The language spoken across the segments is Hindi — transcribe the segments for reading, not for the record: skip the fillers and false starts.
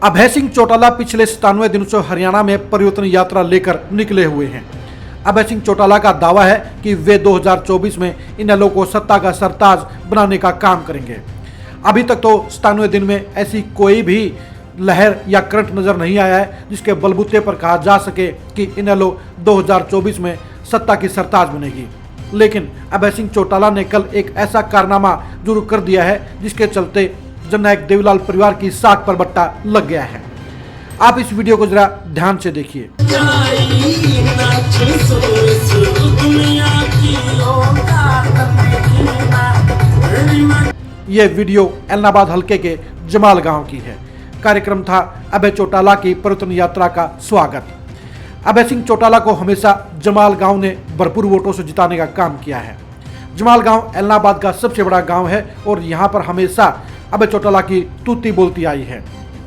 अभय सिंह चौटाला पिछले 97 दिनों से हरियाणा में परिवर्तन यात्रा लेकर निकले हुए हैं। अभय सिंह चौटाला का दावा है कि वे 2024 में इनेलो को सत्ता का सरताज बनाने का काम करेंगे। अभी तक तो 97 दिन में ऐसी कोई भी लहर या करंट नजर नहीं आया है जिसके बलबूते पर कहा जा सके कि इनेलो 2024 में सत्ता की सरताज बनेगी। लेकिन अभय सिंह चौटाला ने कल एक ऐसा कारनामा जरूर कर दिया है जिसके चलते जननायक देवीलाल परिवार की साख पर बट्टा लग गया है। आप इस वीडियो को जरा ध्यान से देखिए। यह वीडियो एलनाबाद हलके के जमाल गांव की है। कार्यक्रम था अभय चौटाला की परिवर्तन यात्रा का स्वागत। अभय सिंह चौटाला को हमेशा जमाल गांव ने भरपूर वोटों से जिताने का काम किया है। जमाल गांव एलनाबाद का सबसे बड़ा गांव है और यहां पर हमेशा अभय चौटाला की तूती बोलती आई है।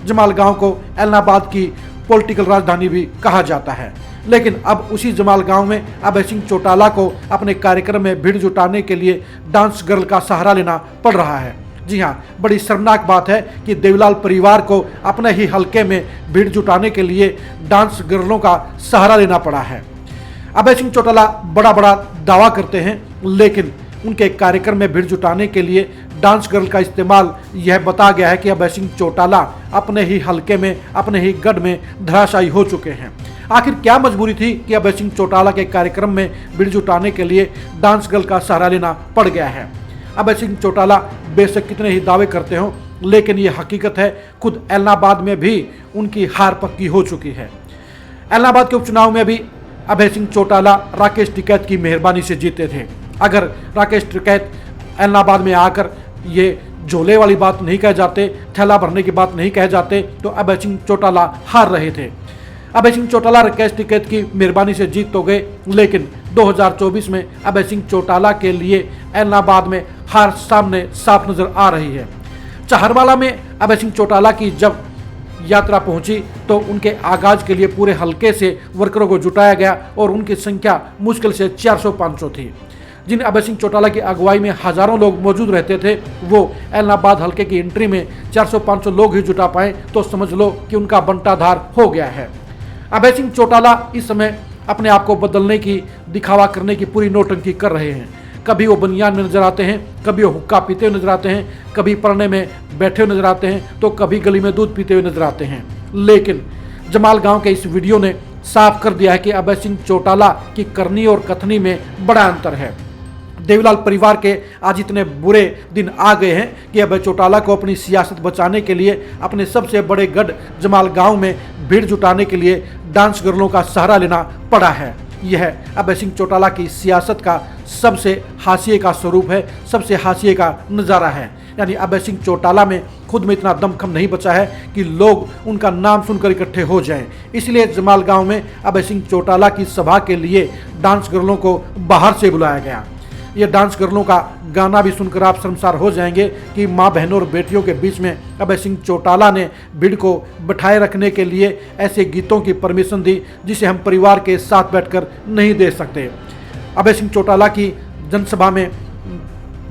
जमाल गांव को एलनाबाद की पॉलिटिकल राजधानी भी कहा जाता है। लेकिन अब उसी जमाल गांव में अभय सिंह चौटाला को अपने कार्यक्रम में भीड़ जुटाने के लिए डांस गर्ल का सहारा लेना पड़ रहा है। जी हां, बड़ी शर्मनाक बात है कि देवीलाल परिवार को अपने ही हलके में भीड़ जुटाने के लिए डांस गर्लों का सहारा लेना पड़ा है। अभय सिंह चौटाला बड़ा बड़ा दावा करते हैं, लेकिन उनके कार्यक्रम में भीड़ जुटाने के लिए डांस गर्ल का इस्तेमाल यह बता गया है कि अभय सिंह चौटाला अपने ही हलके में, अपने ही गढ़ में धराशायी हो चुके हैं। आखिर क्या मजबूरी थी कि अभय सिंह चौटाला के कार्यक्रम में भीड़ जुटाने के लिए डांस गर्ल का सहारा लेना पड़ गया है। अभय सिंह चौटाला बेशक कितने ही दावे करते हों, लेकिन ये हकीकत है, खुद एलनाबाद में भी उनकी हार पक्की हो चुकी है। एलनाबाद के उपचुनाव में भी अभय सिंह चौटाला राकेश टिकैत की मेहरबानी से जीते थे। अगर राकेश टिकैत एलनाबाद में आकर ये झोले वाली बात नहीं कह जाते, थैला भरने की बात नहीं कह जाते, तो अभय सिंह चौटाला हार रहे थे। अभय सिंह चौटाला राकेश टिकैत की मेहरबानी से जीत तो गए, लेकिन 2024 में अभय सिंह चौटाला के लिए एलनाबाद में हार सामने साफ नजर आ रही है। चाहरवाला में अभय सिंह चौटाला की जब यात्रा पहुंची तो उनके आगाज के लिए पूरे हलके से वर्करों को जुटाया गया और उनकी संख्या मुश्किल से 400-500 थी। जिन अभय सिंह चौटाला की अगुवाई में हजारों लोग मौजूद रहते थे, वो एलनाबाद हलके की एंट्री में 400-500 लोग ही जुटा पाए तो समझ लो कि उनका बंटाधार हो गया है। अभय सिंह चौटाला इस समय अपने आप को बदलने की, दिखावा करने की पूरी नौटंकी कर रहे हैं। कभी वो बनियान में नजर आते हैं, कभी वो हुक्का पीते हुए नजर आते हैं, कभी पढ़ने में बैठे हुए नजर आते हैं, तो कभी गली में दूध पीते हुए नजर आते हैं। लेकिन जमाल गांव के इस वीडियो ने साफ कर दिया है कि अभय सिंह चौटाला की करनी और कथनी में बड़ा अंतर है। देवीलाल परिवार के आज इतने बुरे दिन आ गए हैं कि अभय चौटाला को अपनी सियासत बचाने के लिए अपने सबसे बड़े गढ़ जमाल गांव में भीड़ जुटाने के लिए डांस गर्लों का सहारा लेना पड़ा है। यह अभय सिंह चौटाला की सियासत का सबसे हाशिए का स्वरूप है, सबसे हाशिए का नज़ारा है। यानी अभय सिंह चौटाला में खुद में इतना दमखम नहीं बचा है कि लोग उनका नाम सुनकर इकट्ठे हो जाएं। इसलिए जमाल गांव में अभय सिंह चौटाला की सभा के लिए डांस गर्लों को बाहर से बुलाया गया। ये डांस गर्लों का गाना भी सुनकर आप शर्मसार हो जाएंगे कि माँ बहनों और बेटियों के बीच में अभय सिंह चौटाला ने भीड़ को बिठाए रखने के लिए ऐसे गीतों की परमिशन दी जिसे हम परिवार के साथ बैठकर नहीं दे सकते। अभय सिंह चौटाला की जनसभा में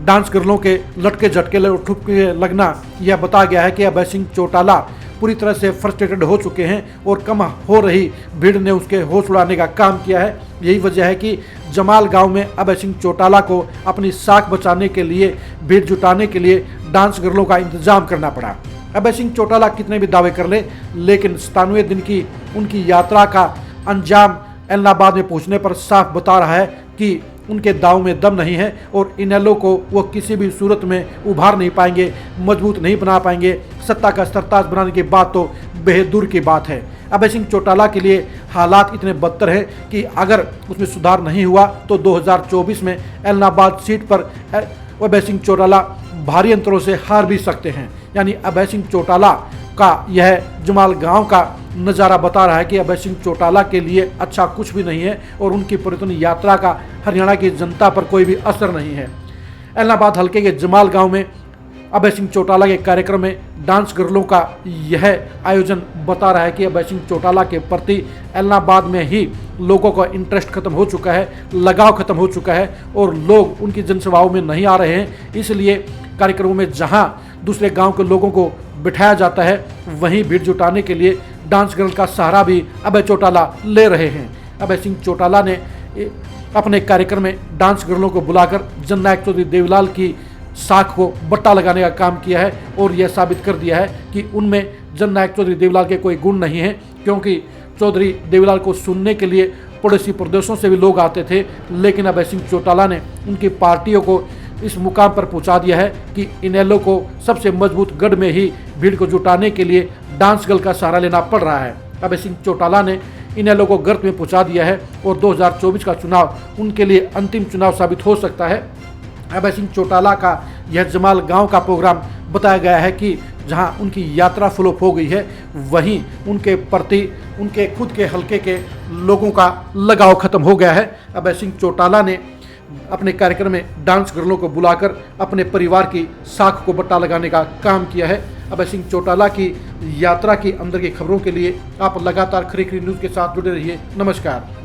डांस गर्लों के लटके झटके ठुपके लगना यह बता गया है कि अभय सिंह चौटाला पूरी तरह से फ्रस्ट्रेटेड हो चुके हैं और कम हो रही भीड़ ने उसके होश उड़ाने का काम किया है। यही वजह है कि जमाल गांव में अभय सिंह चौटाला को अपनी साख बचाने के लिए, भीड़ जुटाने के लिए डांस गर्लों का इंतजाम करना पड़ा। अभय सिंह चौटाला कितने भी दावे कर ले, लेकिन 97 दिन की उनकी यात्रा का अंजाम एलनाबाद में पहुंचने पर साफ बता रहा है कि उनके दाव में दम नहीं है और इनेलो को वो किसी भी सूरत में उभार नहीं पाएंगे, मजबूत नहीं बना पाएंगे। सत्ता का सरताज बनाने की बात तो बेहद दूर की बात है। अभय सिंह चौटाला के लिए हालात इतने बदतर हैं कि अगर उसमें सुधार नहीं हुआ तो 2024 में एलनाबाद सीट पर अभय सिंह चौटाला भारी अंतरों से हार भी सकते हैं। यानी अभय सिंह चौटाला का यह जमाल गांव का नज़ारा बता रहा है कि अभय सिंह चौटाला के लिए अच्छा कुछ भी नहीं है और उनकी परिवर्तन यात्रा का हरियाणा की जनता पर कोई भी असर नहीं है। एलनाबाद हलके के जमाल गांव में अभय सिंह चौटाला के कार्यक्रम में डांस गर्लों का यह आयोजन बता रहा है कि अभय सिंह चौटाला के प्रति एलनाबाद में ही लोगों का इंटरेस्ट खत्म हो चुका है, लगाव खत्म हो चुका है और लोग उनकी जनसभाओं में नहीं आ रहे हैं। इसलिए कार्यक्रमों में जहां दूसरे गांव के लोगों को बिठाया जाता है, वहीं भीड़ जुटाने के लिए डांस गर्ल का सहारा भी अभय चौटाला ले रहे हैं। अभय सिंह चौटाला ने अपने कार्यक्रम में डांस गर्लों को बुलाकर जननायक चौधरी देवीलाल की साख को बट्टा लगाने का काम किया है और यह साबित कर दिया है कि उनमें जननायक चौधरी देवीलाल के कोई गुण नहीं है, क्योंकि चौधरी देवीलाल को सुनने के लिए पड़ोसी प्रदेशों से भी लोग आते थे, लेकिन अभय सिंह चौटाला ने उनकी पार्टियों को इस मुकाम पर पहुंचा दिया है कि इनेलो को सबसे मजबूत गढ़ में ही भीड़ को जुटाने के लिए डांस गर्ल का सहारा लेना पड़ रहा है। अभय सिंह चौटाला ने इनेलो को गर्त में पहुंचा दिया है और 2024 का चुनाव उनके लिए अंतिम चुनाव साबित हो सकता है। अभय सिंह चौटाला का यह जमाल गांव का प्रोग्राम बताया गया है कि जहां उनकी यात्रा फ्लॉप हो गई है, वहीं उनके प्रति उनके खुद के हलके के लोगों का लगाव खत्म हो गया है। अभय सिंह चौटाला ने अपने कार्यक्रम में डांस गर्लों को बुलाकर अपने परिवार की साख को बट्टा लगाने का काम किया है। अभय सिंह चौटाला की यात्रा की अंदर की खबरों के लिए आप लगातार खरी खरी न्यूज़ के साथ जुड़े रहिए। नमस्कार।